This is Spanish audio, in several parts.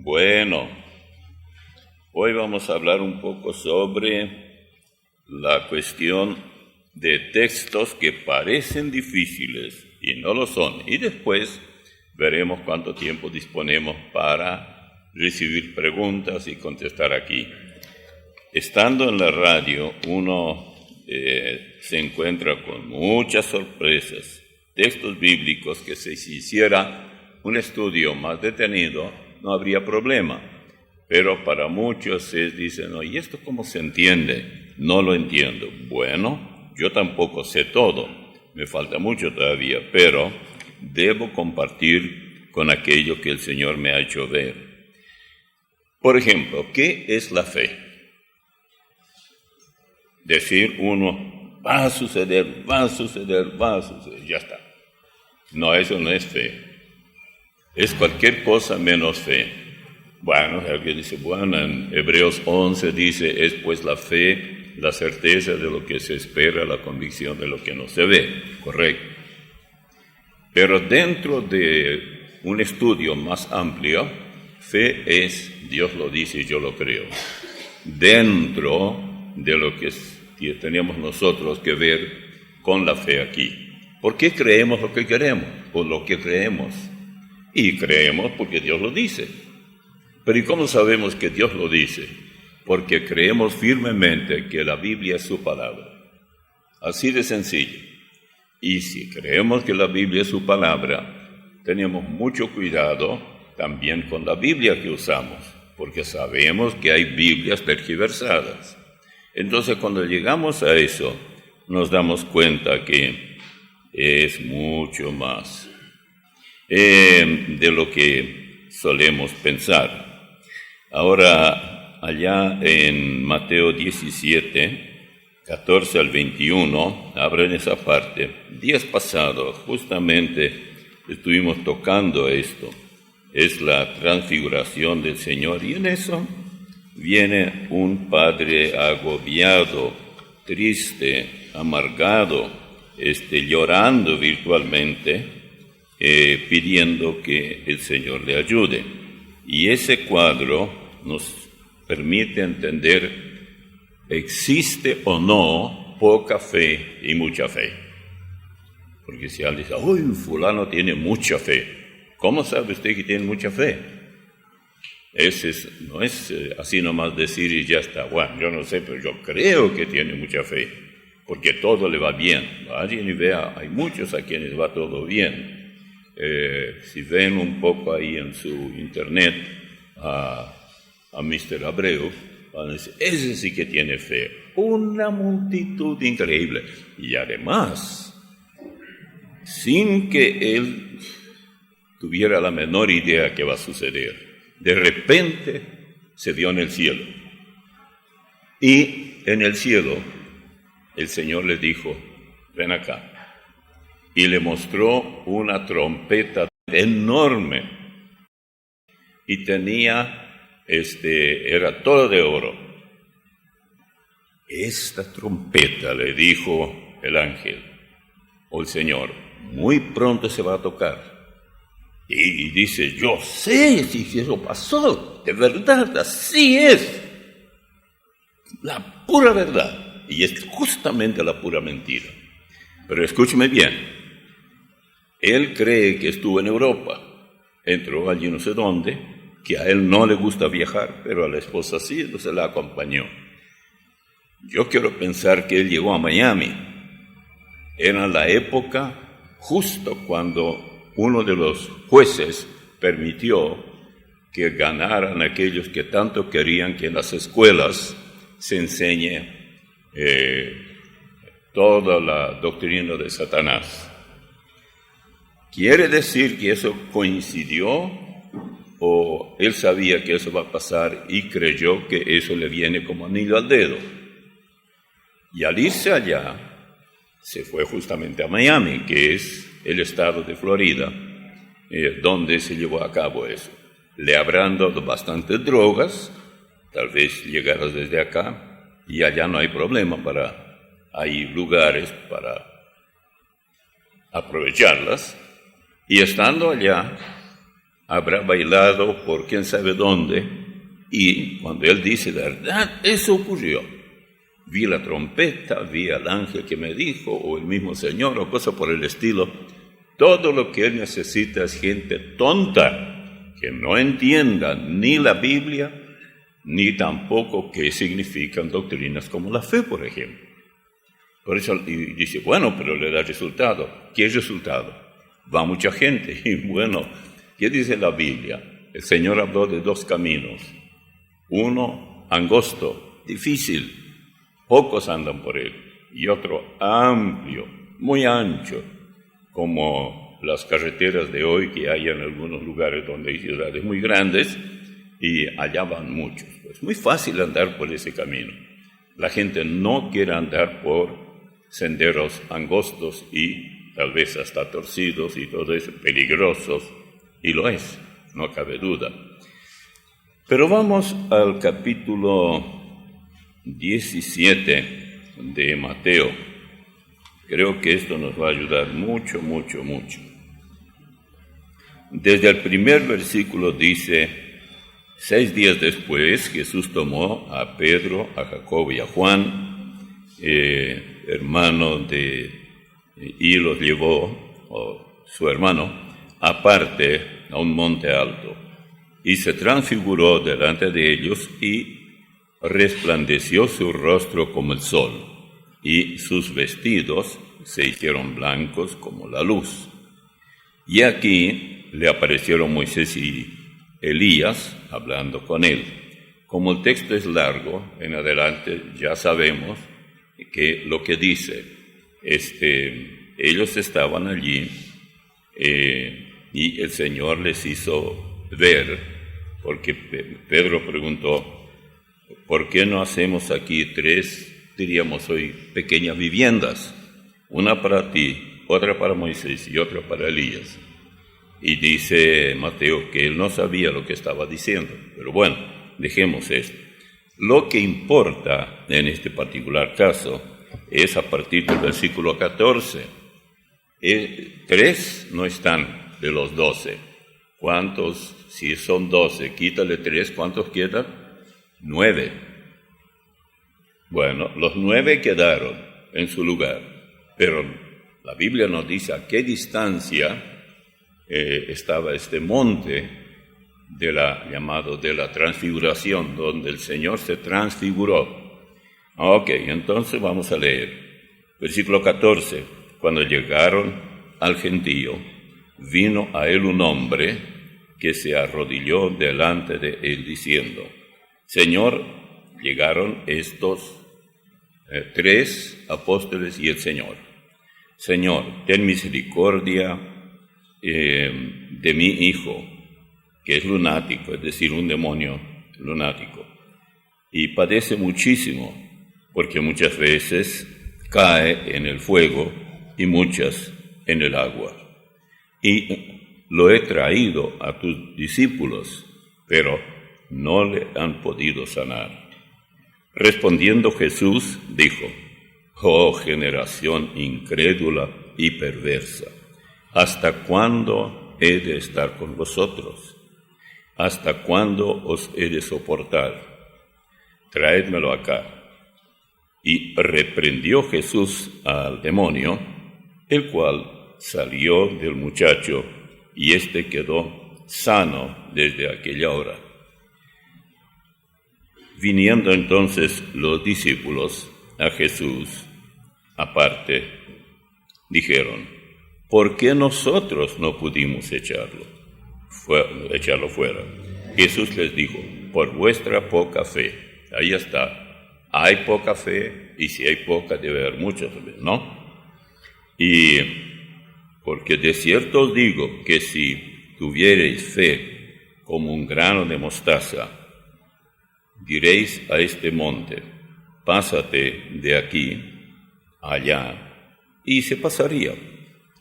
Bueno, hoy vamos a hablar un poco sobre la cuestión de textos que parecen difíciles y no lo son. Y después veremos cuánto tiempo disponemos para recibir preguntas y contestar aquí. Estando en la radio, uno se encuentra con muchas sorpresas, textos bíblicos que si se hiciera un estudio más detenido no habría problema, pero para muchos dicen, no, ¿y esto cómo se entiende? No lo entiendo. Bueno, yo tampoco sé todo, me falta mucho todavía, pero debo compartir con aquello que el Señor me ha hecho ver. Por ejemplo, ¿qué es la fe? Decir uno, va a suceder, ya está. No, eso no es fe. Es cualquier cosa menos fe. Bueno, alguien dice, bueno, en Hebreos 11 dice, es pues la fe, la certeza de lo que se espera, la convicción de lo que no se ve. Correcto. Pero dentro de un estudio más amplio, fe es, Dios lo dice y yo lo creo. Dentro de lo que tenemos nosotros que ver con la fe aquí. ¿Por qué creemos lo que queremos? Por lo que creemos. Y creemos porque Dios lo dice. Pero ¿y cómo sabemos que Dios lo dice? Porque creemos firmemente que la Biblia es su palabra. Así de sencillo. Y si creemos que la Biblia es su palabra, tenemos mucho cuidado también con la Biblia que usamos, porque sabemos que hay Biblias tergiversadas. Entonces, cuando llegamos a eso, nos damos cuenta que es mucho más de lo que solemos pensar. Ahora, allá en Mateo 17, 14 al 21, abren esa parte. Días pasados, justamente, estuvimos tocando esto. Es la transfiguración del Señor, y en eso viene un padre agobiado, triste, amargado, llorando virtualmente, pidiendo que el Señor le ayude. Y ese cuadro nos permite entender, existe o no poca fe y mucha fe. Porque si alguien dice, ¡uy, fulano tiene mucha fe! ¿Cómo sabe usted que tiene mucha fe? No es así nomás decir y ya está. Bueno, yo no sé, pero yo creo que tiene mucha fe, porque todo le va bien. Vayan y vea, hay muchos a quienes va todo bien. Si ven un poco ahí en su internet a Mr. Abreu, van a decir, ese sí que tiene fe. Una multitud increíble. Y además, sin que él tuviera la menor idea que va a suceder, de repente se vio en el cielo. Y en el cielo el Señor le dijo, ven acá. Y le mostró una trompeta enorme. Y tenía, era toda de oro. Esta trompeta, le dijo el ángel, o el Señor, muy pronto se va a tocar. Y dice, yo sé si eso pasó, de verdad, así es. La pura verdad. Y es justamente la pura mentira. Pero escúcheme bien. Él cree que estuvo en Europa. Entró allí no sé dónde, que a él no le gusta viajar, pero a la esposa sí, entonces la acompañó. Yo quiero pensar que él llegó a Miami. Era la época justo cuando uno de los jueces permitió que ganaran aquellos que tanto querían que en las escuelas se enseñe toda la doctrina de Satanás. ¿Quiere decir que eso coincidió o él sabía que eso va a pasar y creyó que eso le viene como anillo al dedo? Y al irse allá, se fue justamente a Miami, que es el estado de Florida, donde se llevó a cabo eso. Le habrán dado bastantes drogas, tal vez llegaras desde acá, y allá no hay problema hay lugares para aprovecharlas. Y estando allá, habrá bailado por quién sabe dónde, y cuando él dice la verdad, eso ocurrió. Vi la trompeta, vi al ángel que me dijo, o el mismo Señor, o cosas por el estilo. Todo lo que él necesita es gente tonta, que no entienda ni la Biblia, ni tampoco qué significan doctrinas como la fe, por ejemplo. Por eso y dice, bueno, pero le da resultado. ¿Qué resultado? Va mucha gente. Y bueno, ¿qué dice la Biblia? El Señor habló de dos caminos. Uno angosto, difícil, pocos andan por él. Y otro amplio, muy ancho, como las carreteras de hoy que hay en algunos lugares donde hay ciudades muy grandes, y allá van muchos. Es muy fácil andar por ese camino. La gente no quiere andar por senderos angostos y tal vez hasta torcidos y todo eso, peligrosos, y lo es, no cabe duda. Pero vamos al capítulo 17 de Mateo. Creo que esto nos va a ayudar mucho, mucho, mucho. Desde el primer versículo dice: 6 días después, Jesús tomó a Pedro, a Jacobo y a Juan, hermano y los llevó, su hermano, aparte a un monte alto, y se transfiguró delante de ellos, y resplandeció su rostro como el sol, y sus vestidos se hicieron blancos como la luz. Y aquí le aparecieron Moisés y Elías hablando con él. Como el texto es largo, en adelante ya sabemos que lo que dice, ellos estaban allí y el Señor les hizo ver, porque Pedro preguntó, ¿por qué no hacemos aquí 3, diríamos hoy, pequeñas viviendas? Una para ti, otra para Moisés y otra para Elías. Y dice Mateo que él no sabía lo que estaba diciendo, pero bueno, dejemos esto. Lo que importa en este particular caso es a partir del versículo 14. 3 no están de los 12. ¿Cuántos? Si son 12, quítale 3, ¿cuántos quedan? 9. Bueno, los 9 quedaron en su lugar, pero la Biblia nos dice a qué distancia estaba este monte llamado de la transfiguración, donde el Señor se transfiguró. Ok, entonces vamos a leer. Versículo 14. Cuando llegaron al gentío, vino a él un hombre que se arrodilló delante de él diciendo: Señor, llegaron estos 3 apóstoles y el Señor. Señor, ten misericordia de mi hijo, que es lunático, es decir, un demonio lunático, y padece muchísimo, porque muchas veces cae en el fuego y muchas en el agua. Y lo he traído a tus discípulos, pero no le han podido sanar. Respondiendo Jesús, dijo: Oh generación incrédula y perversa, ¿hasta cuándo he de estar con vosotros? ¿Hasta cuándo os he de soportar? Traédmelo acá. Y reprendió Jesús al demonio, el cual salió del muchacho, y éste quedó sano desde aquella hora. Viniendo entonces los discípulos a Jesús aparte, dijeron: ¿por qué nosotros no pudimos echarlo fuera? Jesús les dijo: por vuestra poca fe. Ahí está. Hay poca fe, y si hay poca debe haber mucha fe, ¿no? Y porque de cierto os digo que si tuviereis fe como un grano de mostaza, diréis a este monte: pásate de aquí allá, y se pasaría,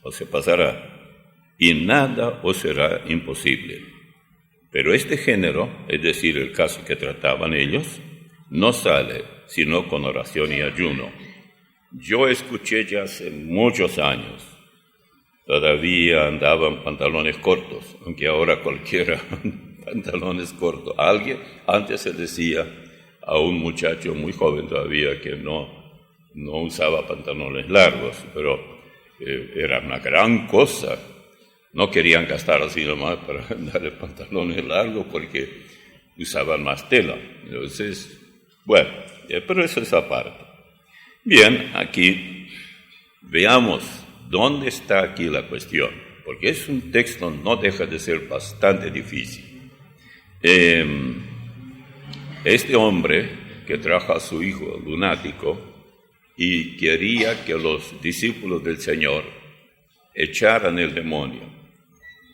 o se pasará, y nada os será imposible. Pero este género, es decir, el caso que trataban ellos, no sale sino con oración y ayuno. Yo escuché ya hace muchos años todavía andaban pantalones cortos, aunque ahora cualquiera pantalones cortos. Antes se decía a un muchacho muy joven todavía que no usaba pantalones largos, pero era una gran cosa. No querían gastar así nomás para darle pantalones largos porque usaban más tela. Entonces, bueno, pero eso es aparte. Bien, aquí veamos dónde está aquí la cuestión, porque es un texto, no deja de ser bastante difícil. Este hombre que trajo a su hijo lunático y quería que los discípulos del Señor echaran el demonio.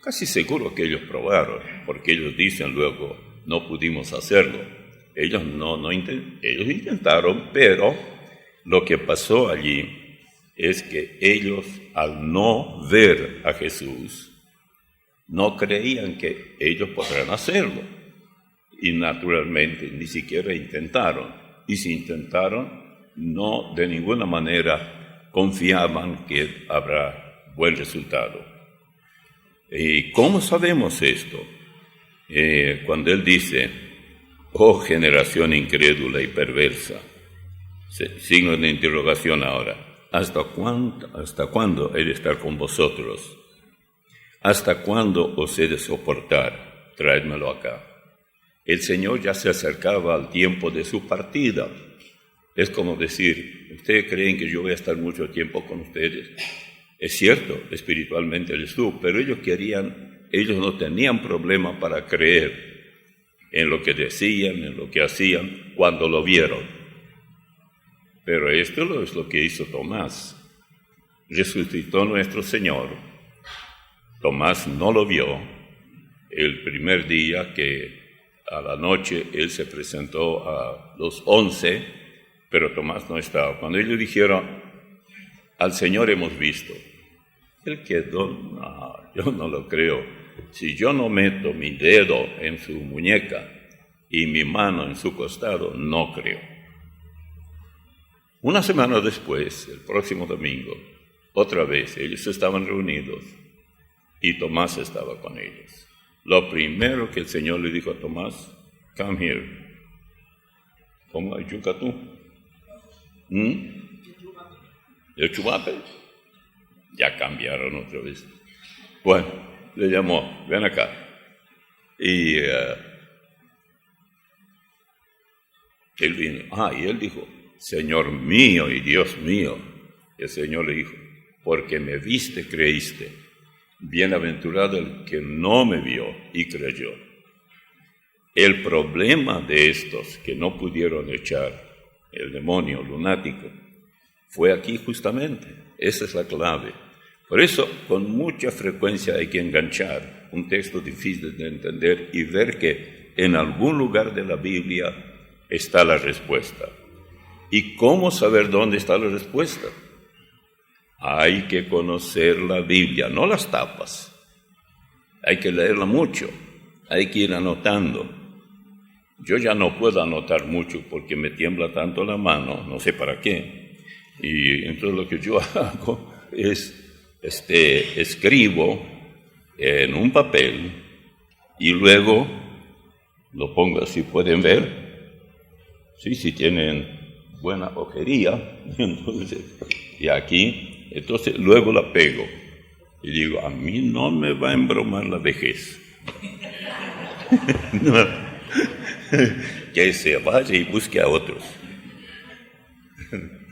Casi seguro que ellos probaron, porque ellos dicen luego, no pudimos hacerlo. Ellos ellos intentaron, pero lo que pasó allí es que ellos, al no ver a Jesús, no creían que ellos podrán hacerlo. Y naturalmente ni siquiera intentaron. Y si intentaron, no de ninguna manera confiaban que habrá buen resultado. ¿Y cómo sabemos esto? Cuando él dice, oh generación incrédula y perversa, signo de interrogación ahora, ¿hasta cuándo he de estar con vosotros? ¿Hasta cuándo os he de soportar? Traédmelo acá. El Señor ya se acercaba al tiempo de su partida. Es como decir, ¿ustedes creen que yo voy a estar mucho tiempo con ustedes? Es cierto, espiritualmente él estuvo, pero ellos no tenían problema para creer en lo que decían, en lo que hacían, cuando lo vieron. Pero esto es lo que hizo Tomás. Resucitó nuestro Señor. Tomás no lo vio. El primer día que a la noche él se presentó a los 11, pero Tomás no estaba. Cuando ellos dijeron, al Señor hemos visto, él quedó, no, yo no lo creo. Si yo no meto mi dedo en su muñeca y mi mano en su costado, no creo. Una semana después, el próximo domingo, otra vez ellos estaban reunidos y Tomás estaba con ellos. Lo primero que el Señor le dijo a Tomás, come here. ¿Cómo hay yucatú? ¿El chubape? Ya cambiaron otra vez. Bueno, le llamó, ven acá. Y él vino. Y él dijo, Señor mío y Dios mío. Y el Señor le dijo, porque me viste, creíste. Bienaventurado el que no me vio y creyó. El problema de estos que no pudieron echar el demonio lunático fue aquí justamente. Esa es la clave. Por eso, con mucha frecuencia hay que enganchar un texto difícil de entender y ver que en algún lugar de la Biblia está la respuesta. ¿Y cómo saber dónde está la respuesta? Hay que conocer la Biblia, no las tapas. Hay que leerla mucho, hay que ir anotando. Yo ya no puedo anotar mucho porque me tiembla tanto la mano, no sé para qué. Y entonces lo que yo hago es, escribo en un papel y luego lo pongo así, pueden ver. Sí, si tienen buena ojería, y aquí... Entonces luego la pego y digo, a mí no me va a embromar la vejez. No. Que se vaya y busque a otros.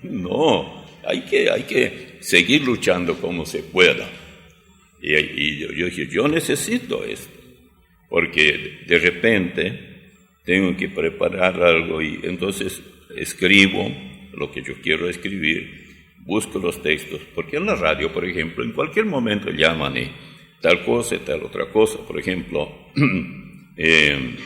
No, hay que seguir luchando como se pueda. Y yo dije, yo necesito esto, porque de repente tengo que preparar algo y entonces escribo lo que yo quiero escribir. Busco los textos, porque en la radio, por ejemplo, en cualquier momento llaman y tal cosa, tal otra cosa. Por ejemplo, en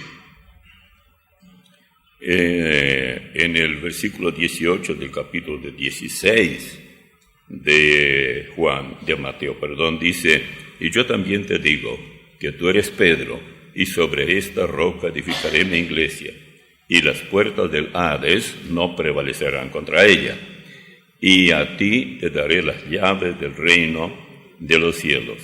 el versículo 18 del capítulo 16 de Mateo, dice, y yo también te digo que tú eres Pedro, y sobre esta roca edificaré mi iglesia, y las puertas del Hades no prevalecerán contra ella. Y a ti te daré las llaves del reino de los cielos.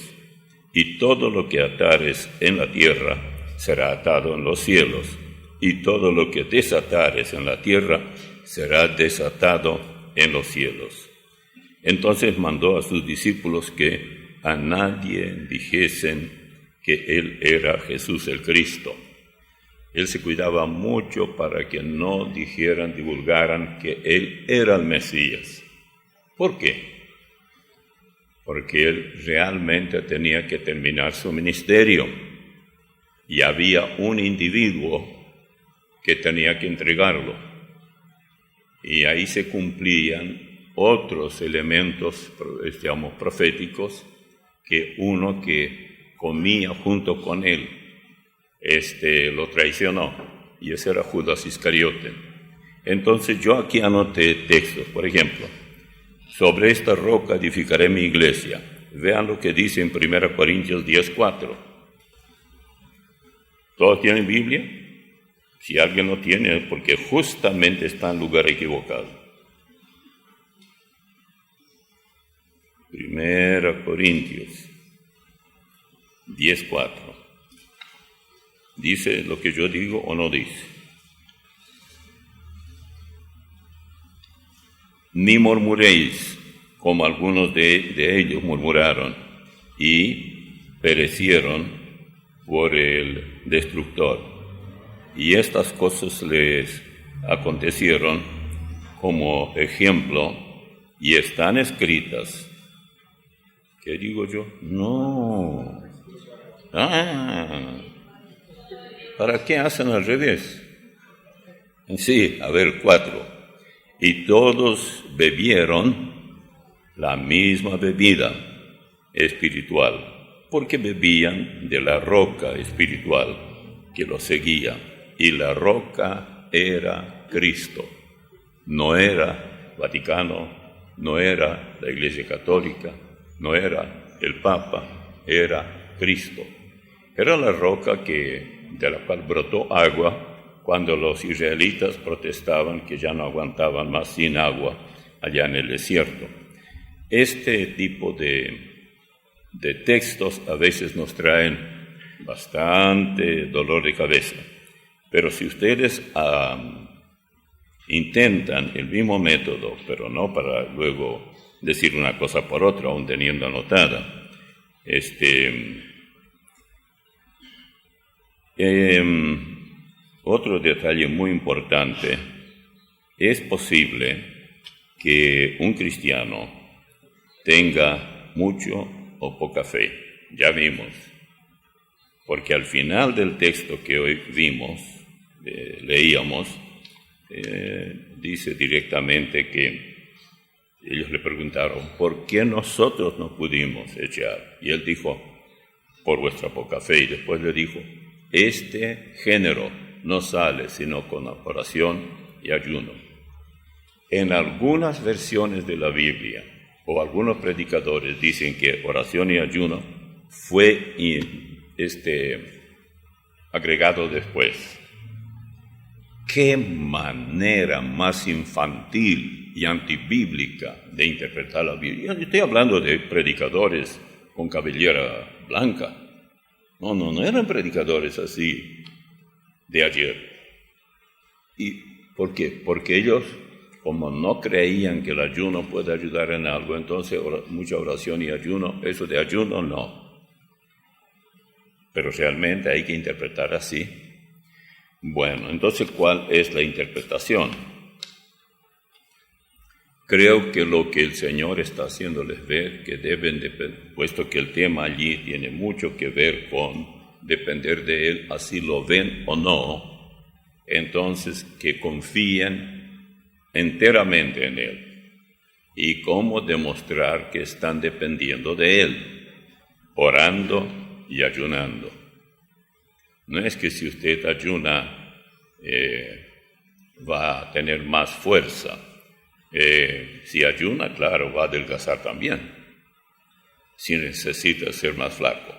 Y todo lo que atares en la tierra será atado en los cielos, y todo lo que desatares en la tierra será desatado en los cielos. Entonces mandó a sus discípulos que a nadie dijesen que él era Jesús el Cristo. Él se cuidaba mucho para que no dijeran, divulgaran que él era el Mesías. ¿Por qué? Porque él realmente tenía que terminar su ministerio y había un individuo que tenía que entregarlo. Y ahí se cumplían otros elementos, digamos, proféticos, que uno que comía junto con él, lo traicionó, y ese era Judas Iscariote. Entonces yo aquí anoté textos, por ejemplo, sobre esta roca edificaré mi iglesia. Vean lo que dice en 1 Corintios 10:4. ¿Todos tienen Biblia? Si alguien no tiene, es porque justamente está en lugar equivocado. 1 Corintios 10:4. ¿Dice lo que yo digo o no dice? Ni murmuréis, como algunos de ellos murmuraron, y perecieron por el destructor. Y estas cosas les acontecieron como ejemplo, y están escritas. ¿Qué digo yo? No. ¿Para qué hacen al revés? Sí, a ver, 4. Y todos bebieron la misma bebida espiritual, porque bebían de la roca espiritual que los seguía, y la roca era Cristo. No era Vaticano, no era la Iglesia Católica, no era el Papa, era Cristo. Era la roca de la cual brotó agua cuando los israelitas protestaban que ya no aguantaban más sin agua allá en el desierto. Este tipo de textos a veces nos traen bastante dolor de cabeza, pero si ustedes intentan el mismo método, pero no para luego decir una cosa por otra, aún teniendo anotada, otro detalle muy importante: es posible que un cristiano tenga mucho o poca fe. Ya vimos, porque al final del texto que hoy leíamos, dice directamente que ellos le preguntaron, ¿por qué nosotros no pudimos echar? Y él dijo, por vuestra poca fe. Y después le dijo, este género no sale sino con oración y ayuno. En algunas versiones de la Biblia, o algunos predicadores dicen que oración y ayuno fue agregado después. ¿Qué manera más infantil y antibíblica de interpretar la Biblia? Yo estoy hablando de predicadores con cabellera blanca. No eran predicadores así de ayer. ¿Y por qué? Porque ellos, como no creían que el ayuno puede ayudar en algo, entonces mucha oración y ayuno, eso de ayuno no. Pero realmente hay que interpretar así. Bueno, entonces, ¿cuál es la interpretación? Creo que lo que el Señor está haciéndoles ver, que deben, puesto que el tema allí tiene mucho que ver con depender de Él, así lo ven o no, entonces que confíen enteramente en Él. ¿Y cómo demostrar que están dependiendo de Él? Orando y ayunando. No es que si usted ayuna va a tener más fuerza. Si ayuna, claro, va a adelgazar también, si necesita ser más flaco.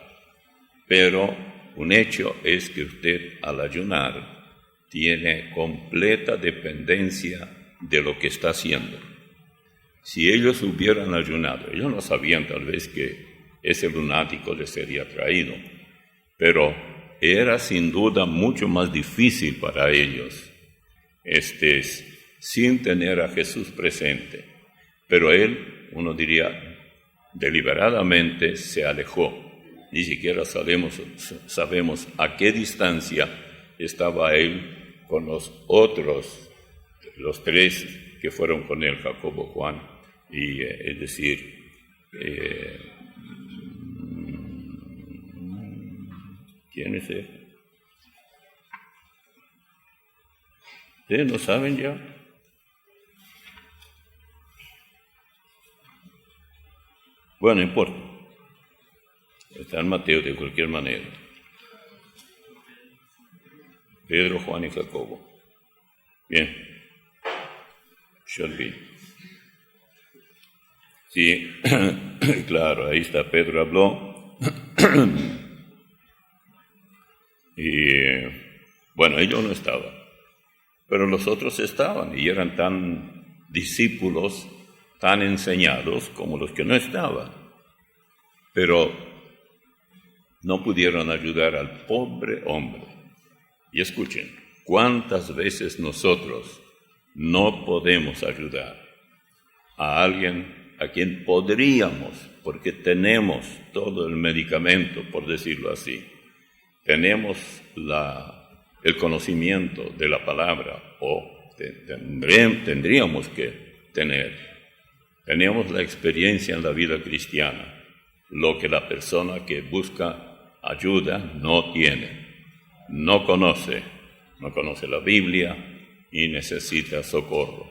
Pero un hecho es que usted al ayunar tiene completa dependencia de lo que está haciendo. Si ellos hubieran ayunado, ellos no sabían tal vez que ese lunático le sería traído. Pero era sin duda mucho más difícil para ellos, sin tener a Jesús presente. Pero él, uno diría, deliberadamente se alejó. Ni siquiera sabemos a qué distancia estaba él con los otros, los tres que fueron con él, Jacobo, Juan, y es decir, ¿quién es él? ¿Ustedes no saben ya? Bueno, no importa. Está en Mateo de cualquier manera. Pedro, Juan y Jacobo. Bien. Shelby. Sí, claro, ahí está, Pedro habló. Y bueno, ellos no estaban, pero los otros estaban y eran tan discípulos, tan enseñados como los que no estaban. Pero no pudieron ayudar al pobre hombre. Y escuchen, ¿cuántas veces nosotros no podemos ayudar a alguien a quien podríamos, porque tenemos todo el medicamento, por decirlo así, tenemos el conocimiento de la palabra, o tendríamos que tener, tenemos la experiencia en la vida cristiana, lo que la persona que busca ayuda no tiene, no conoce la Biblia y necesita socorro.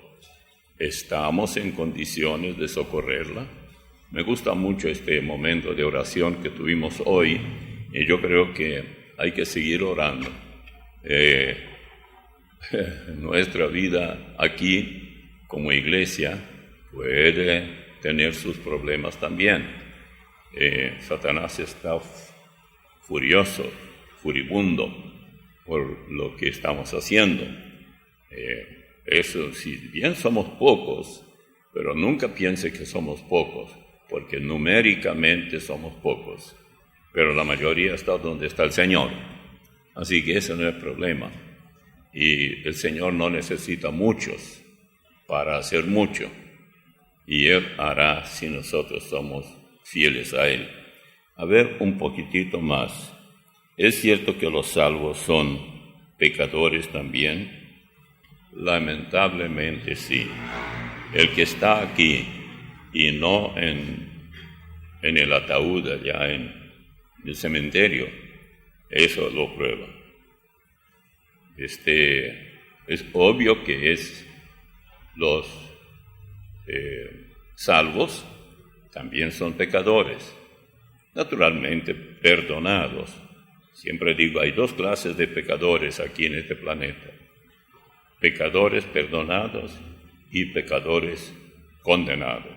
¿Estamos en condiciones de socorrerla? Me gusta mucho este momento de oración que tuvimos hoy, y yo creo que hay que seguir orando. Nuestra vida aquí, como iglesia, puede tener sus problemas también. Satanás está furioso, furibundo por lo que estamos haciendo. Eso, si bien somos pocos, pero nunca piense que somos pocos, porque numéricamente somos pocos, pero la mayoría está donde está el Señor. Así que ese no es el problema. Y el Señor no necesita muchos para hacer mucho, y Él hará si nosotros somos fieles a Él. A ver un poquitito más. ¿Es cierto que los salvos son pecadores también? Lamentablemente sí. El que está aquí y no en el ataúd allá en el cementerio, eso lo prueba. Es obvio que los salvos también son pecadores, naturalmente perdonados. Siempre digo, hay dos clases de pecadores aquí en este planeta: pecadores perdonados y pecadores condenados.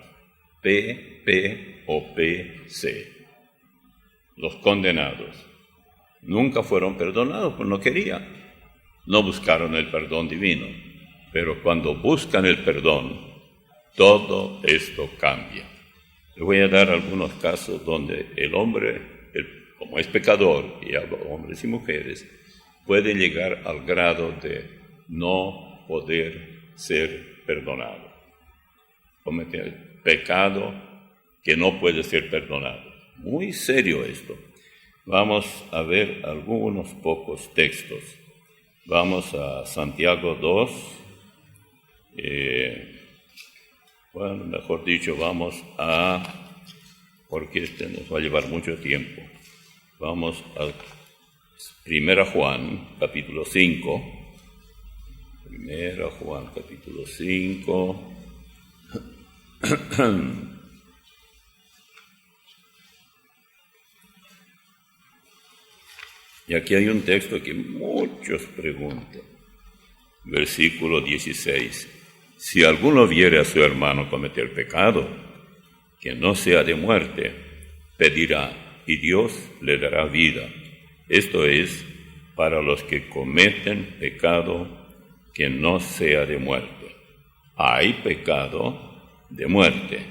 P o PC. Los condenados nunca fueron perdonados, pues no querían, no buscaron el perdón divino. Pero cuando buscan el perdón, todo esto cambia. Les voy a dar algunos casos donde el hombre, como es pecador, y hablo hombres y mujeres, puede llegar al grado de no poder ser perdonado. Cometer pecado que no puede ser perdonado. Muy serio esto. Vamos a ver algunos pocos textos. Vamos a Santiago 2. Bueno, mejor dicho, vamos porque nos va a llevar mucho tiempo. Vamos a 1 Juan, capítulo 5. 1 Juan, capítulo 5. Y aquí hay un texto que muchos preguntan. Versículo 16. Si alguno viere a su hermano cometer pecado, que no sea de muerte, pedirá, y Dios le dará vida. Esto es, para los que cometen pecado que no sea de muerte. Hay pecado de muerte,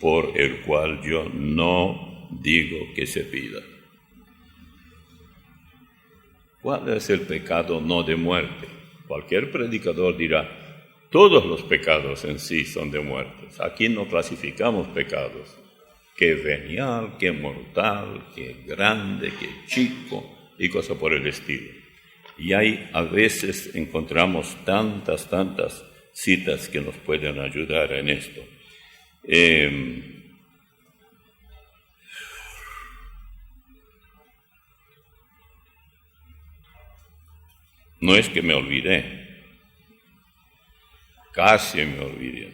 por el cual yo no digo que se pida. ¿Cuál es el pecado no de muerte? Cualquier predicador dirá, todos los pecados en sí son de muerte. Aquí no clasificamos pecados. Qué venial, qué mortal, qué grande, qué chico, y cosas por el estilo. Y a veces encontramos tantas citas que nos pueden ayudar en esto. No es que me olvidé, casi me olvidé.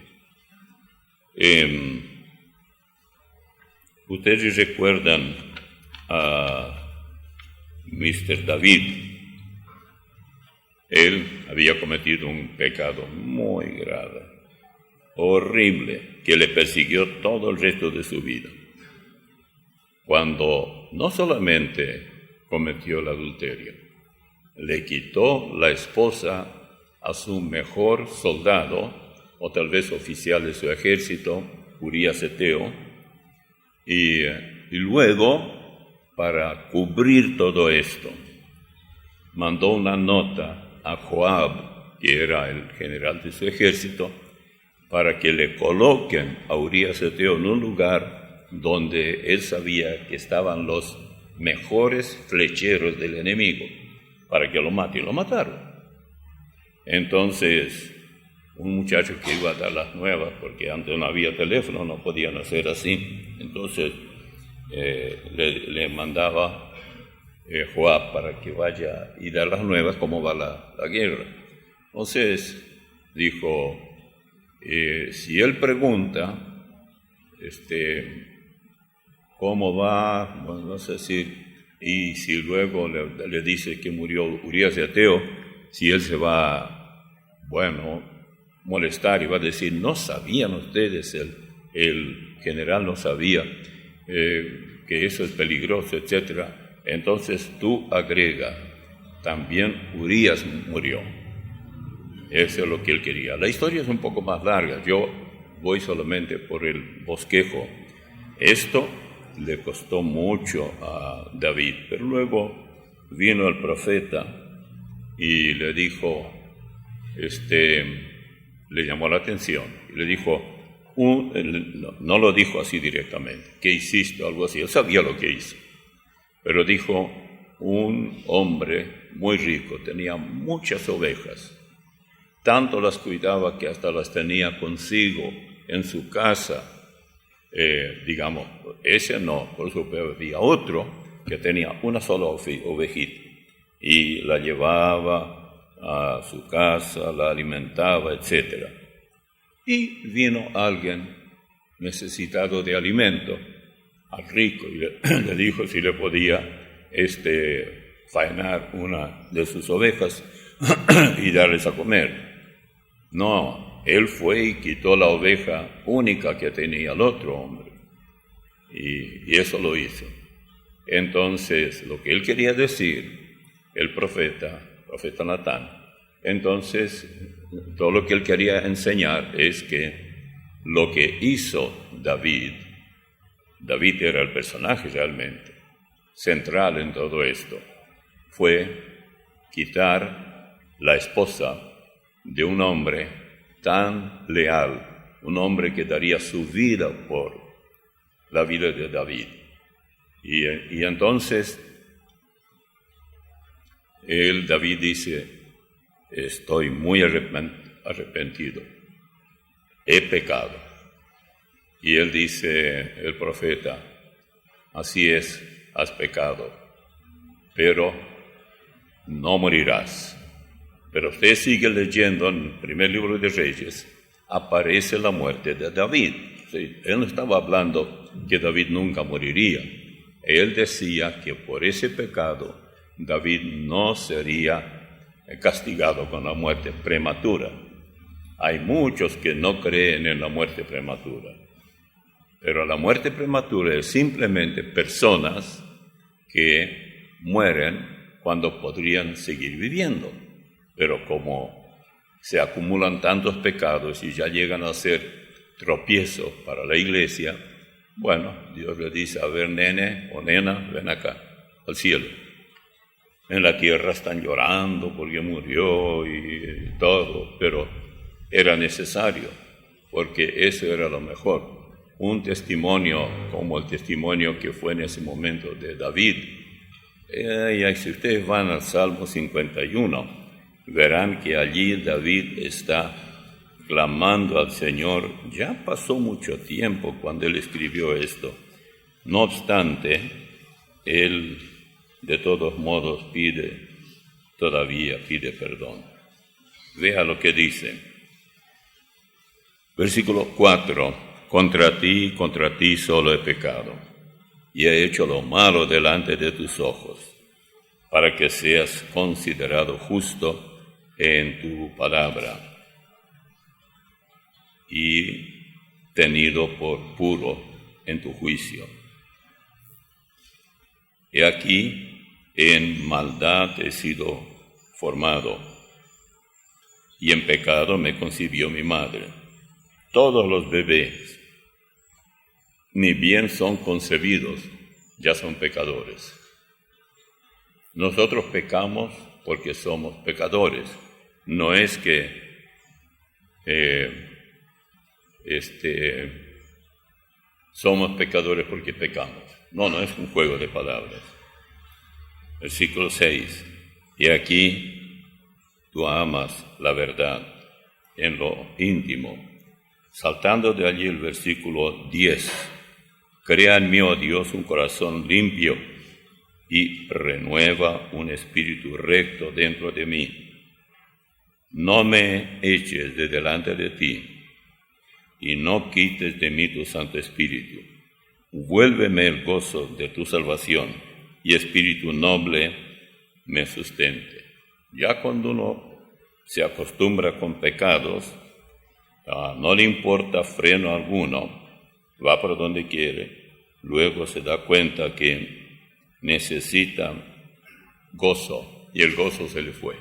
Ustedes recuerdan a Mr. David. Él había cometido un pecado muy grave, horrible, que le persiguió todo el resto de su vida. Cuando no solamente cometió el adulterio, le quitó la esposa a su mejor soldado, o tal vez oficial de su ejército, Urías Eteo, y luego, para cubrir todo esto, mandó una nota a Joab, que era el general de su ejército, para que le coloquen a Urías Eteo en un lugar donde él sabía que estaban los mejores flecheros del enemigo, para que lo mate, y lo mataron. Entonces, un muchacho que iba a dar las nuevas, porque antes no había teléfono, no podían hacer así, entonces le mandaba Joab para que vaya y dar las nuevas cómo va la guerra. Entonces dijo, si él pregunta cómo va, bueno, no sé y si luego le dice que murió Urías de Eteo, si él se va, molestar y va a decir, no sabían ustedes, el general no sabía que eso es peligroso, etcétera. Entonces tú agrega, también Urías murió. Eso es lo que él quería. La historia es un poco más larga, yo voy solamente por el bosquejo. Esto le costó mucho a David, pero luego vino el profeta y le dijo, le llamó la atención, y le dijo, no lo dijo así directamente, ¿qué hiciste? Algo así, él sabía lo que hizo. Pero dijo, un hombre muy rico, tenía muchas ovejas, tanto las cuidaba que hasta las tenía consigo en su casa. Ese no, por supuesto había otro que tenía una sola ovejita y la llevaba a su casa, la alimentaba, etc. Y vino alguien necesitado de alimento al rico y le dijo si le podía faenar una de sus ovejas y darles a comer. No, él fue y quitó la oveja única que tenía el otro hombre y eso lo hizo. Entonces, lo que él quería decir, el profeta Natán, entonces, todo lo que él quería enseñar es que lo que hizo David era el personaje realmente central en todo esto, fue quitar la esposa de un hombre tan leal, un hombre que daría su vida por la vida de David. Y entonces, David dice, estoy muy arrepentido, he pecado. Y él dice, el profeta, así es, has pecado, pero no morirás. Pero usted sigue leyendo en el primer libro de Reyes, aparece la muerte de David. ¿Sí? Él no estaba hablando que David nunca moriría. Él decía que por ese pecado David no sería castigado con la muerte prematura. Hay muchos que no creen en la muerte prematura. Pero la muerte prematura es simplemente personas que mueren cuando podrían seguir viviendo. Pero como se acumulan tantos pecados y ya llegan a ser tropiezos para la iglesia, Bueno, Dios le dice, a ver, nene o nena, ven acá, al cielo. En la tierra están llorando porque murió y todo, pero era necesario, porque eso era lo mejor. Un testimonio como el testimonio que fue en ese momento de David. Y si ustedes van al Salmo 51, verán que allí David está clamando al Señor. Ya pasó mucho tiempo cuando él escribió esto. No obstante, él de todos modos todavía pide perdón. Vea lo que dice. Versículo 4. Contra ti solo he pecado, y he hecho lo malo delante de tus ojos, para que seas considerado justo en tu palabra, y tenido por puro en tu juicio. He aquí, en maldad he sido formado, y en pecado me concibió mi madre. Todos los bebés, ni bien son concebidos, ya son pecadores. Nosotros pecamos porque somos pecadores. No es que somos pecadores porque pecamos. No es un juego de palabras. Versículo 6. Y aquí tú amas la verdad en lo íntimo. Saltando de allí el versículo 10. Crea en mí, oh Dios, un corazón limpio y renueva un espíritu recto dentro de mí. No me eches de delante de ti y no quites de mí tu Santo Espíritu. Vuélveme el gozo de tu salvación y espíritu noble me sustente. Ya cuando uno se acostumbra con pecados, no le importa freno alguno, va por donde quiere, luego se da cuenta que necesita gozo, y el gozo se le fue.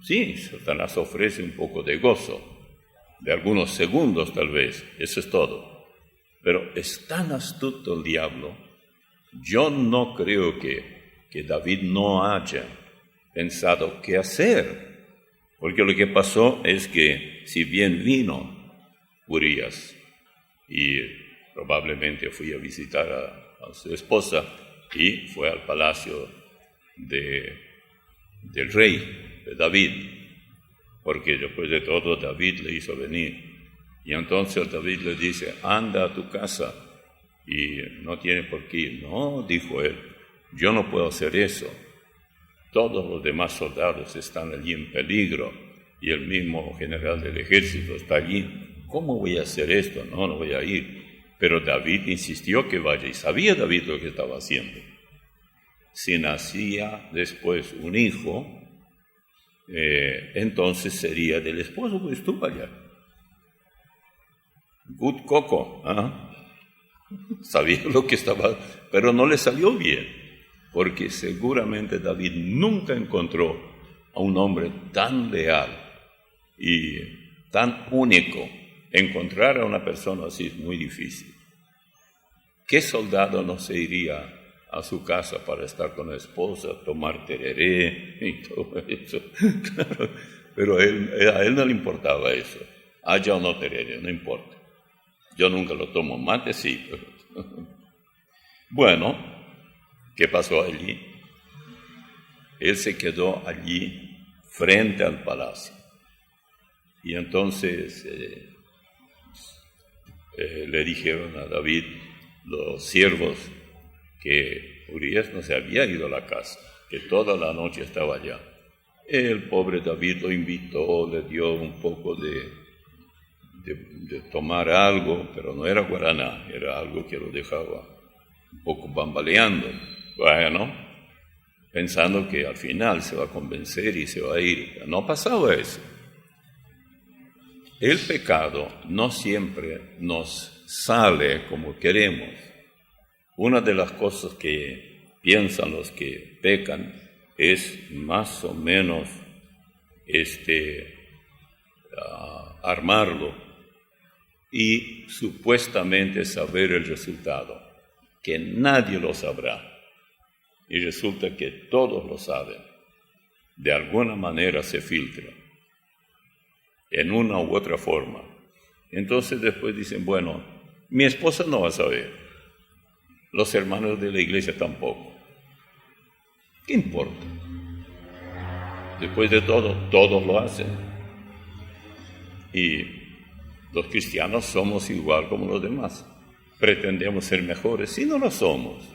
Sí, Satanás ofrece un poco de gozo, de algunos segundos tal vez, eso es todo. Pero es tan astuto el diablo, yo no creo que David no haya pensado qué hacer, porque lo que pasó es que si bien vino Urías y probablemente fui a visitar a su esposa y fue al palacio del rey, de David, porque después de todo David le hizo venir. Y entonces David le dice, anda a tu casa, y no tiene por qué ir. No, dijo él, yo no puedo hacer eso. Todos los demás soldados están allí en peligro, y el mismo general del ejército está allí. ¿Cómo voy a hacer esto? No voy a ir. Pero David insistió que vaya, y sabía David lo que estaba haciendo. Si nacía después un hijo, entonces sería del esposo, pues tú vaya. Good coco, sabía lo que estaba, pero no le salió bien, porque seguramente David nunca encontró a un hombre tan leal y tan único. Encontrar a una persona así es muy difícil. ¿Qué soldado no se iría a su casa para estar con la esposa, tomar tereré y todo eso? Claro, pero a él no le importaba eso. Haya o no tereré, no importa. Yo nunca lo tomo, mate sí. Pero... Bueno, ¿qué pasó allí? Él se quedó allí frente al palacio. Y entonces le dijeron a David, los siervos, que Urías no se había ido a la casa, que toda la noche estaba allá. El pobre David lo invitó, le dio un poco de tomar algo, pero no era guaraná, era algo que lo dejaba un poco bambaleando. Bueno, pensando que al final se va a convencer y se va a ir. No pasaba eso. El pecado no siempre nos sale como queremos. Una de las cosas que piensan los que pecan es más o menos armarlo y supuestamente saber el resultado, que nadie lo sabrá. Y resulta que todos lo saben. De alguna manera se filtra, en una u otra forma. Entonces después dicen, bueno, mi esposa no va a saber, los hermanos de la iglesia tampoco. ¿Qué importa? Después de todo, todos lo hacen. Y los cristianos somos igual como los demás. Pretendemos ser mejores, si no lo somos.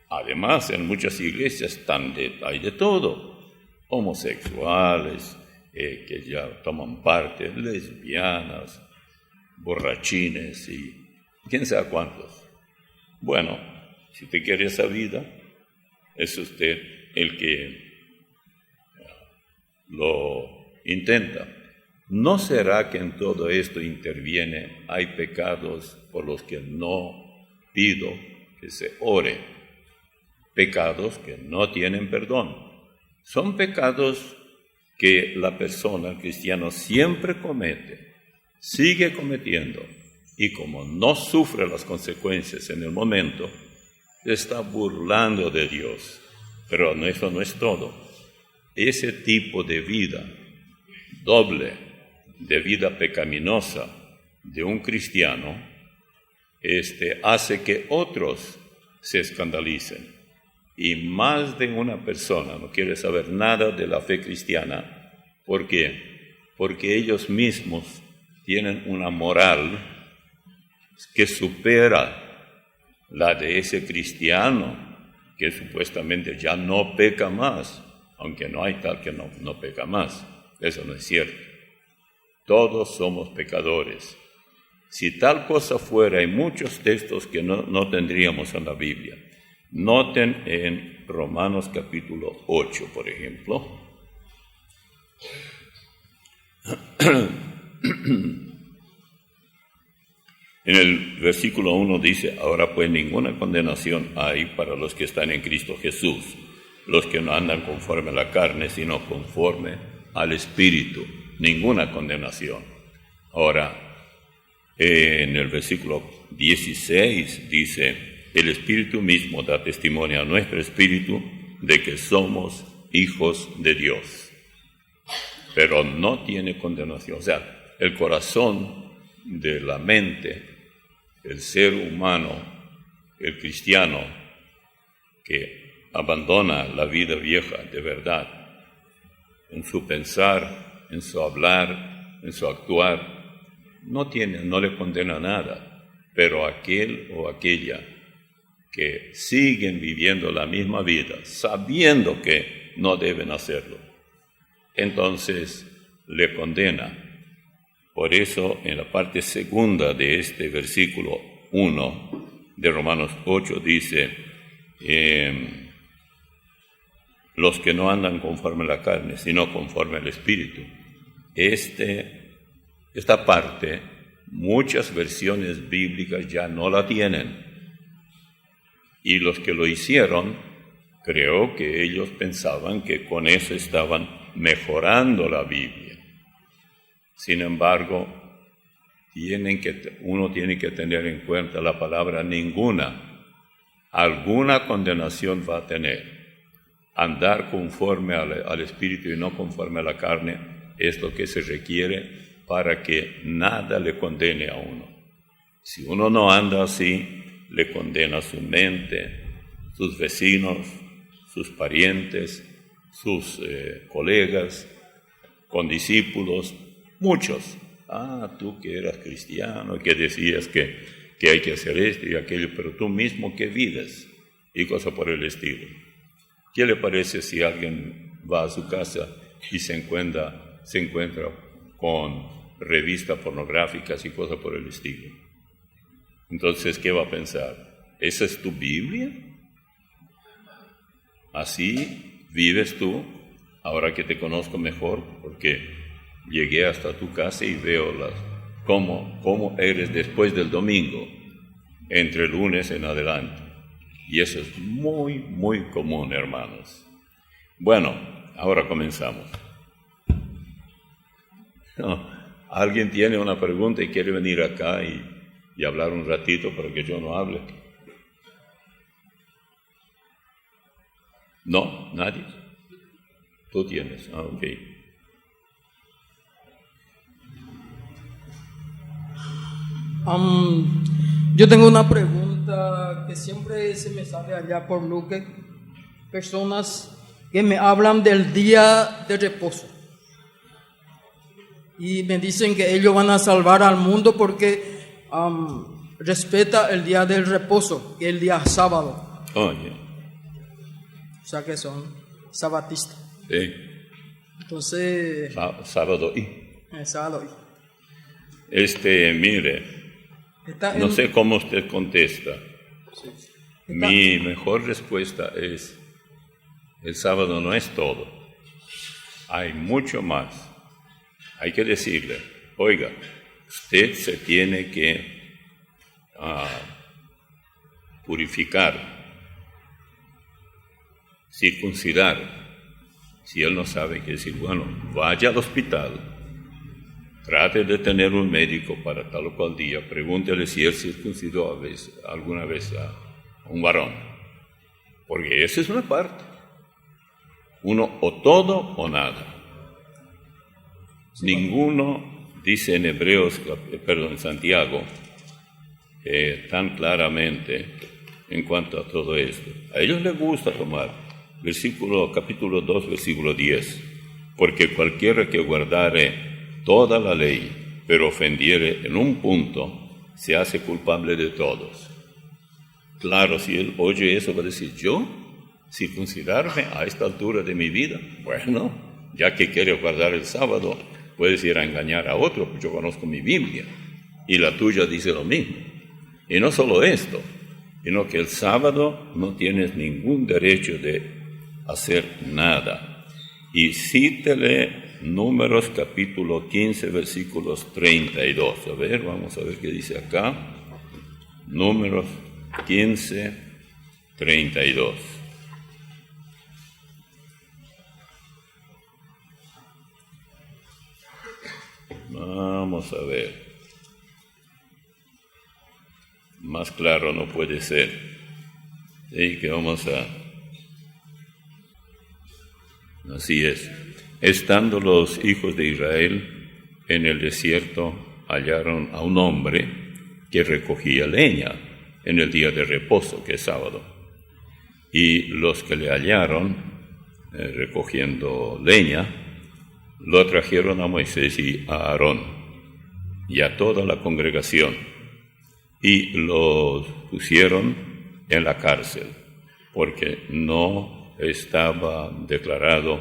Además, en muchas iglesias hay de todo. Homosexuales, que ya toman parte, lesbianas, borrachines y quién sabe cuántos. Bueno, si usted quiere esa vida, es usted el que lo intenta. ¿No será que en todo esto interviene, hay pecados por los que no pido que se ore? Pecados que no tienen perdón. Son pecados que la persona, el cristiano, siempre comete, sigue cometiendo, y como no sufre las consecuencias en el momento, está burlando de Dios. Pero eso no es todo. Ese tipo de vida doble, de vida pecaminosa de un cristiano, hace que otros se escandalicen. Y más de una persona no quiere saber nada de la fe cristiana. ¿Por qué? Porque ellos mismos tienen una moral que supera la de ese cristiano que supuestamente ya no peca más, aunque no hay tal que no peca más. Eso no es cierto. Todos somos pecadores. Si tal cosa fuera, hay muchos textos que no tendríamos en la Biblia. Noten en Romanos capítulo 8, por ejemplo. En el versículo 1 dice, ahora pues ninguna condenación hay para los que están en Cristo Jesús, los que no andan conforme a la carne, sino conforme al Espíritu. Ninguna condenación. Ahora, en el versículo 16 dice, el Espíritu mismo da testimonio a nuestro espíritu de que somos hijos de Dios. Pero no tiene condenación. O sea, el corazón de la mente, el ser humano, el cristiano, que abandona la vida vieja de verdad, en su pensar, en su hablar, en su actuar, no le condena nada. Pero aquel o aquella que siguen viviendo la misma vida, sabiendo que no deben hacerlo, entonces le condena. Por eso, en la parte segunda de este versículo 1 de Romanos 8 dice, los que no andan conforme a la carne, sino conforme al Espíritu. Esta parte, muchas versiones bíblicas ya no la tienen. Y los que lo hicieron, creo que ellos pensaban que con eso estaban mejorando la Biblia. Sin embargo, uno tiene que tener en cuenta la palabra ninguna. Alguna condenación va a tener. Andar conforme al Espíritu y no conforme a la carne es lo que se requiere para que nada le condene a uno. Si uno no anda así, le condena su mente, sus vecinos, sus parientes, sus colegas, condiscípulos, muchos. Tú que eras cristiano, que decías que hay que hacer esto y aquello, pero tú mismo que vives, y cosas por el estilo. ¿Qué le parece si alguien va a su casa y se encuentra con revistas pornográficas y cosas por el estilo? Entonces, ¿qué va a pensar? ¿Esa es tu Biblia? ¿Así vives tú? Ahora que te conozco mejor, porque llegué hasta tu casa y veo cómo eres después del domingo, entre el lunes en adelante. Y eso es muy, muy común, hermanos. Bueno, ahora comenzamos. ¿Alguien tiene una pregunta y quiere venir acá y hablar un ratito para que yo no hable? ¿No? ¿Nadie? Tú tienes. Ah, ok. Yo tengo una pregunta que siempre se me sale allá por Luque. Personas que me hablan del día de reposo y me dicen que ellos van a salvar al mundo porque respeta el día del reposo, que es el día sábado. Oh, yeah. O sea que son sabatistas. Sí. Entonces, Sábado y. sábado. Mire, no sé cómo usted contesta. Sí. Mi mejor respuesta es: el sábado no es todo. Hay mucho más. Hay que decirle, oiga, usted se tiene que purificar, circuncidar. Si él no sabe, qué decir, bueno, vaya al hospital, trate de tener un médico para tal o cual día, pregúntele si él circuncidó alguna vez a un varón, porque esa es una parte. Uno o todo o nada. Ninguno dice en en Santiago, tan claramente en cuanto a todo esto. A ellos les gusta tomar capítulo 2, versículo 10, porque cualquiera que guardare toda la ley, pero ofendiere en un punto, se hace culpable de todos. Claro, si él oye eso va a decir, ¿yo circuncidarme a esta altura de mi vida? Bueno, ya que quiere guardar el sábado, puedes ir a engañar a otro, pues yo conozco mi Biblia, y la tuya dice lo mismo. Y no solo esto, sino que el sábado no tienes ningún derecho de hacer nada. Y cítele Números capítulo 15, versículos 32. A ver, vamos a ver qué dice acá. Números 15, 32. Vamos a ver. Más claro no puede ser. Sí, que vamos a... Así es. Estando los hijos de Israel en el desierto, hallaron a un hombre que recogía leña en el día de reposo, que es sábado. Y los que le hallaron recogiendo leña, lo trajeron a Moisés y a Aarón y a toda la congregación, y los pusieron en la cárcel, porque no estaba declarado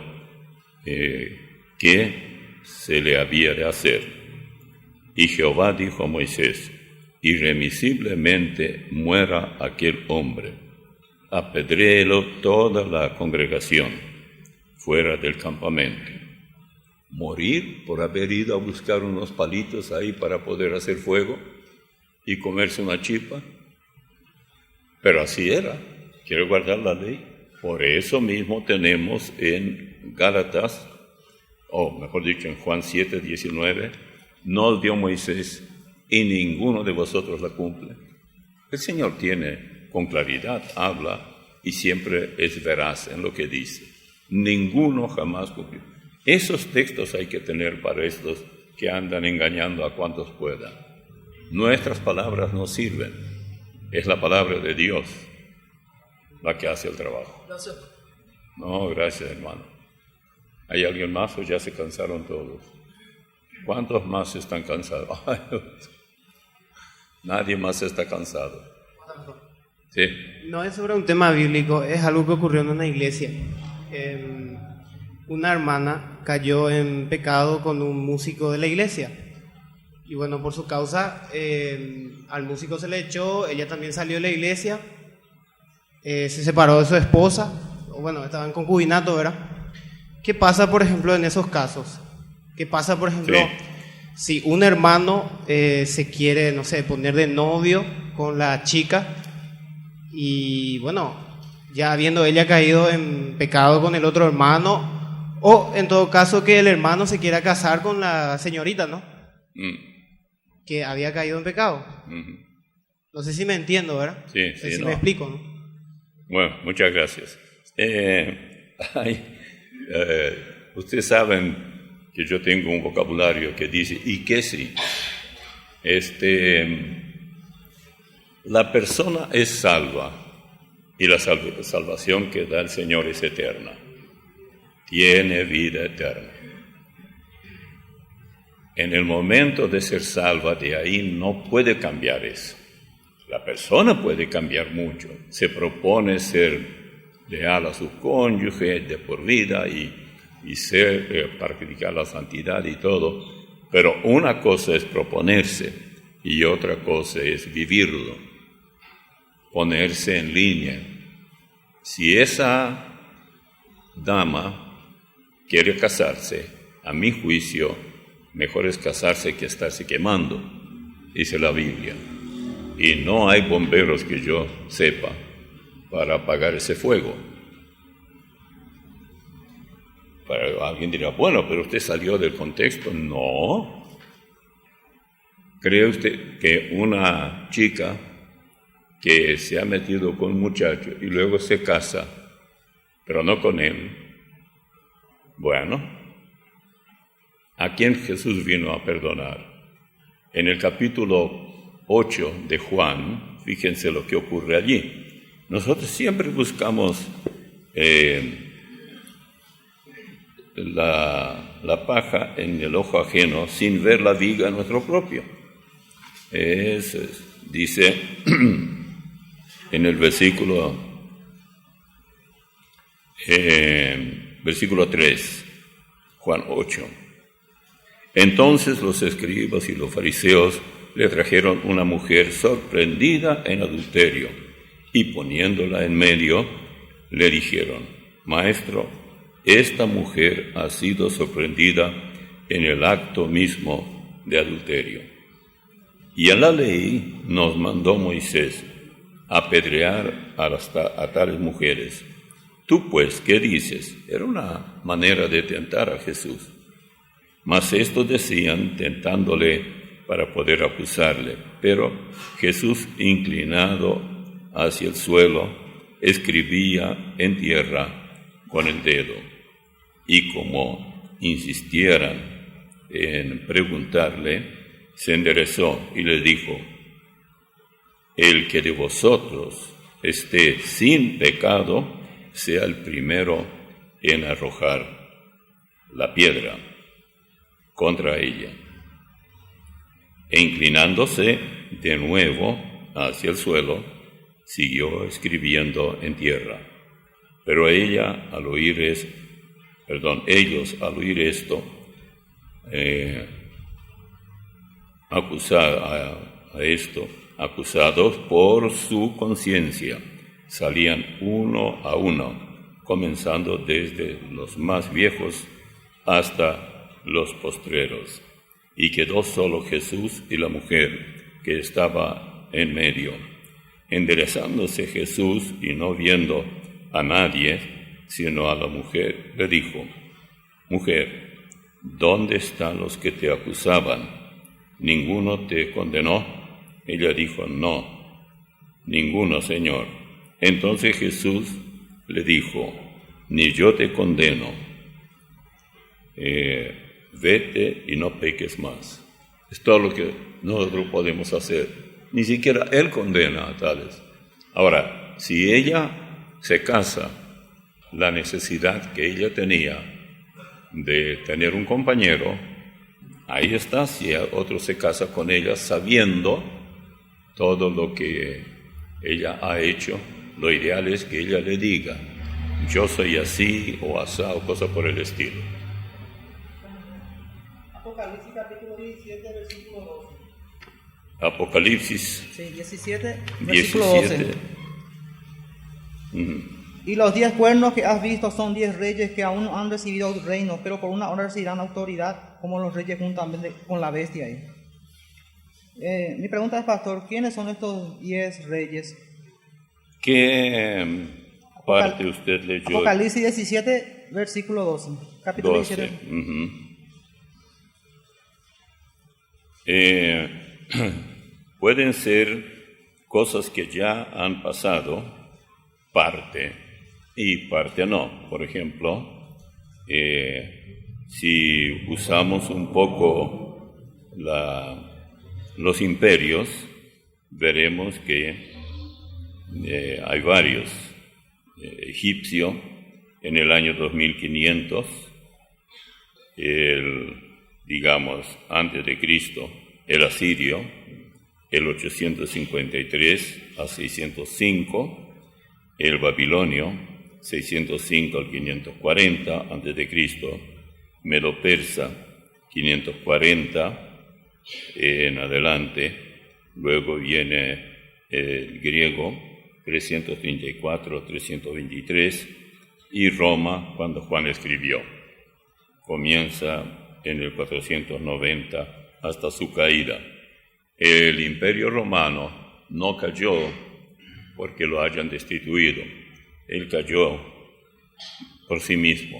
qué se le había de hacer. Y Jehová dijo a Moisés, irremisiblemente muera aquel hombre, apedréelo toda la congregación fuera del campamento. Morir por haber ido a buscar unos palitos ahí para poder hacer fuego y comerse una chipa. Pero así era, quiero guardar la ley. Por eso mismo tenemos en Gálatas, o mejor dicho en Juan 7, 19, no dio Moisés y ninguno de vosotros la cumple. El Señor tiene con claridad, habla y siempre es veraz en lo que dice. Ninguno jamás cumplió. Esos textos hay que tener para estos que andan engañando a cuantos puedan. Nuestras palabras no sirven, es la palabra de Dios la que hace el trabajo. Gracias. No, gracias, hermano. ¿Hay alguien más o ya se cansaron todos? ¿Cuántos más están cansados? Nadie más está cansado. Sí. No es sobre un tema bíblico, es algo que ocurrió en una iglesia. Una hermana cayó en pecado con un músico de la iglesia. Y bueno, por su causa, al músico se le echó, ella también salió de la iglesia, se separó de su esposa, bueno, estaban en concubinato, ¿verdad? ¿Qué pasa, por ejemplo, en esos casos? ¿Qué pasa, por ejemplo, si un hermano se quiere, no sé, poner de novio con la chica y, bueno, ya habiendo ella caído en pecado con el otro hermano, o en todo caso que el hermano se quiera casar con la señorita, ¿no? que había caído en pecado. No sé si me entiendo, ¿verdad? Sí, No sé sí, si no. me explico, ¿no? Bueno, muchas gracias. Ustedes saben que yo tengo un vocabulario que dice, ¿y qué sí? La persona es salva y la salvación que da el Señor es eterna. Tiene vida eterna. En el momento de ser salva, de ahí no puede cambiar eso. La persona puede cambiar mucho. Se propone ser leal a su cónyuge de por vida y practicar la santidad y todo. Pero una cosa es proponerse y otra cosa es vivirlo, ponerse en línea. Si esa dama quiere casarse, a mi juicio, mejor es casarse que estarse quemando, dice la Biblia. Y no hay bomberos que yo sepa para apagar ese fuego. Alguien dirá, bueno, pero usted salió del contexto. No. ¿Cree usted que una chica que se ha metido con un muchacho y luego se casa, pero no con él? Bueno, ¿a quién Jesús vino a perdonar? En el capítulo 8 de Juan, fíjense lo que ocurre allí. Nosotros siempre buscamos la paja en el ojo ajeno sin ver la viga en nuestro propio. Eso es. Dice en el versículo 3, Juan 8. Entonces los escribas y los fariseos le trajeron una mujer sorprendida en adulterio y poniéndola en medio le dijeron, Maestro, esta mujer ha sido sorprendida en el acto mismo de adulterio. Y en la ley nos mandó Moisés apedrear a tales mujeres. Tú pues, ¿qué dices? Era una manera de tentar a Jesús. Mas estos decían, tentándole para poder acusarle. Pero Jesús, inclinado hacia el suelo, escribía en tierra con el dedo. Y como insistieran en preguntarle, se enderezó y les dijo, el que de vosotros esté sin pecado, sea el primero en arrojar la piedra contra ella. E inclinándose de nuevo hacia el suelo, siguió escribiendo en tierra. Pero ellos al oír esto, acusados por su conciencia, salían uno a uno, comenzando desde los más viejos hasta los postreros. Y quedó solo Jesús y la mujer que estaba en medio. Enderezándose Jesús y no viendo a nadie, sino a la mujer, le dijo, Mujer, ¿dónde están los que te acusaban? ¿Ninguno te condenó? Ella dijo, No, ninguno, Señor. Entonces Jesús le dijo, Ni yo te condeno. Vete y no peques más. Es todo lo que nosotros podemos hacer. Ni siquiera Él condena a tales. Ahora, si ella se casa, la necesidad que ella tenía de tener un compañero, ahí está. Si otro se casa con ella sabiendo todo lo que ella ha hecho, lo ideal es que ella le diga, yo soy así o asá o cosa por el estilo. Apocalipsis capítulo 17, versículo 12. Apocalipsis Sí, 17, versículo 12. 17. Y los 10 cuernos que has visto son 10 reyes que aún no han recibido el reino, pero por una hora recibirán autoridad como los reyes juntamente con la bestia. Mi pregunta es, pastor, ¿quiénes son estos 10 reyes? ¿Qué parte usted leyó? Apocalipsis 17, versículo 12. Capítulo 12. 17. Pueden ser cosas que ya han pasado, parte, y parte no. Por ejemplo, si usamos un poco los imperios, veremos que hay varios. Egipcio en el año 2500, digamos, antes de Cristo, el asirio, el 853 a 605, el babilonio, 605 al 540 antes de Cristo, medo-persa, 540 en adelante, luego viene el griego, 334-323, y Roma, cuando Juan escribió. Comienza en el 490 hasta su caída. El Imperio Romano no cayó porque lo hayan destituido. Él cayó por sí mismo.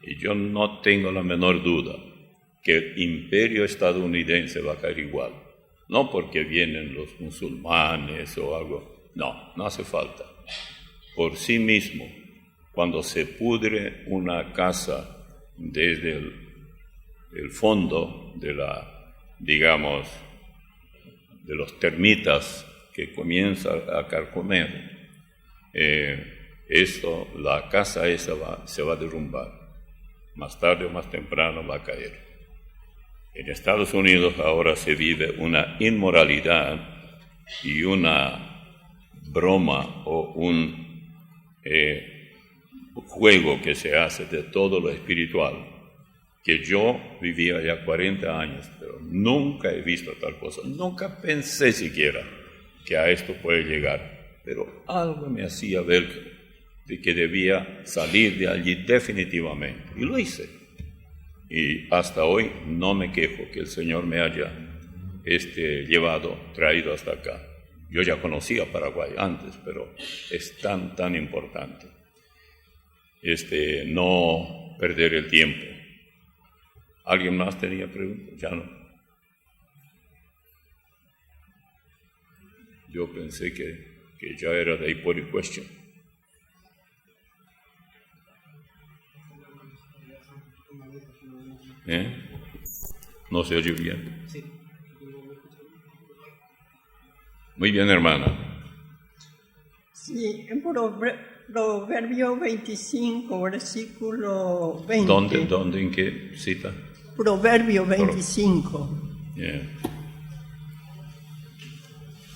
Y yo no tengo la menor duda que el Imperio estadounidense va a caer igual. No porque vienen los musulmanes o algo. No, no hace falta. Por sí mismo, cuando se pudre una casa desde el fondo de digamos, de los termitas que comienza a carcomer, la casa esa se va a derrumbar. Más tarde o más temprano va a caer. En Estados Unidos ahora se vive una inmoralidad y una broma o un juego que se hace de todo lo espiritual, que yo vivía ya 40 años, pero nunca he visto tal cosa, nunca pensé siquiera que a esto puede llegar, pero algo me hacía ver de que debía salir de allí definitivamente, y lo hice. Y hasta hoy no me quejo que el Señor me haya traído hasta acá. Yo ya conocía Paraguay antes, pero es tan importante no perder el tiempo. ¿Alguien más tenía preguntas? Ya no. Yo pensé que ya era de ahí por el question. ¿No se oye bien? Sí. Muy bien, hermana. Sí, en Proverbio 25, versículo 20. ¿Dónde? ¿En qué cita? Proverbio 25. Yeah.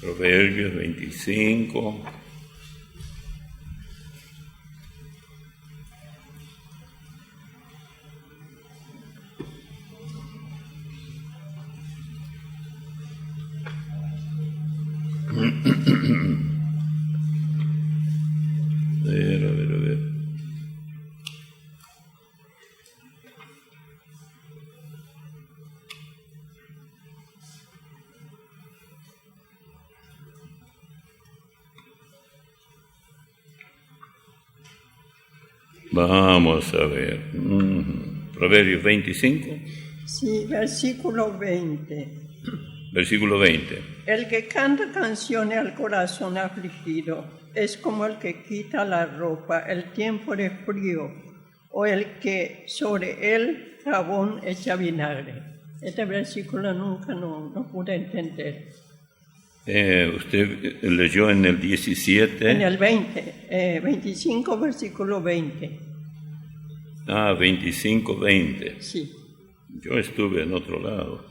Proverbios 25. A ver. Vamos a ver. Proverbios 25. Sí, versículo 20. Versículo 20. El que canta canciones al corazón afligido es como el que quita la ropa el tiempo de frío, o el que sobre él jabón echa vinagre. Este versículo nunca no pude entender. Usted leyó en el 17. En el 25, versículo 20. 25, 20. Sí. Yo estuve en otro lado.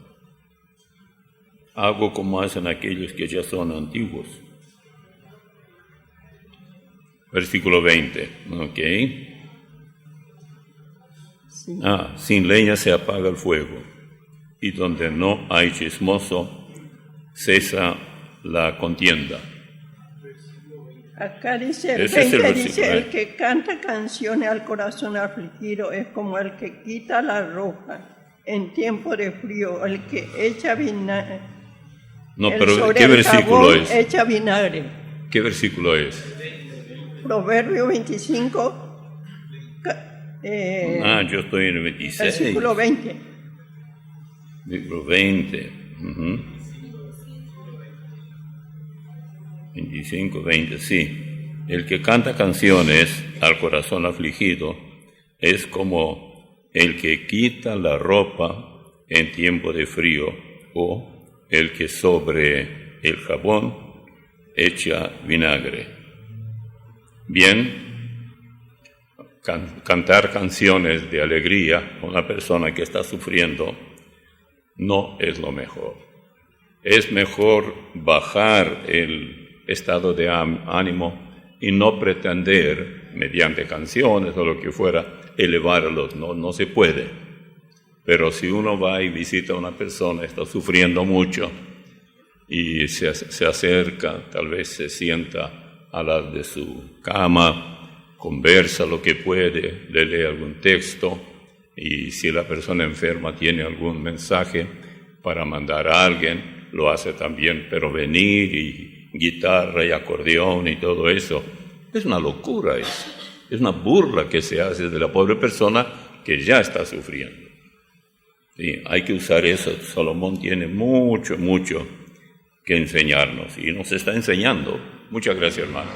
Hago como hacen aquellos que ya son antiguos. Versículo 20, ¿ok? Sí. Sin leña se apaga el fuego, y donde no hay chismoso, cesa la contienda. Acá dice, el Ese es el 20 versículo, dice, el que canta canciones al corazón afligido es como el que quita la ropa en tiempo de frío, el que echa vinagre. No, pero ¿qué versículo es? Echa vinagre. ¿Qué versículo es? Proverbio 25. Yo estoy en el 26. Versículo 20. Versículo 20. 25, 20, sí. El que canta canciones al corazón afligido es como el que quita la ropa en tiempo de frío o el que sobre el jabón echa vinagre. Bien, cantar canciones de alegría a una persona que está sufriendo no es lo mejor. Es mejor bajar el estado de ánimo y no pretender, mediante canciones o lo que fuera, elevarlos. No se puede. Pero si uno va y visita a una persona, está sufriendo mucho, y se acerca, tal vez se sienta a la de su cama, conversa lo que puede, le lee algún texto, y si la persona enferma tiene algún mensaje para mandar a alguien, lo hace también, pero venir y guitarra y acordeón y todo eso, es una locura eso. Es una burla que se hace de la pobre persona que ya está sufriendo. Sí, hay que usar eso. Salomón tiene mucho que enseñarnos y nos está enseñando. Muchas gracias, hermano.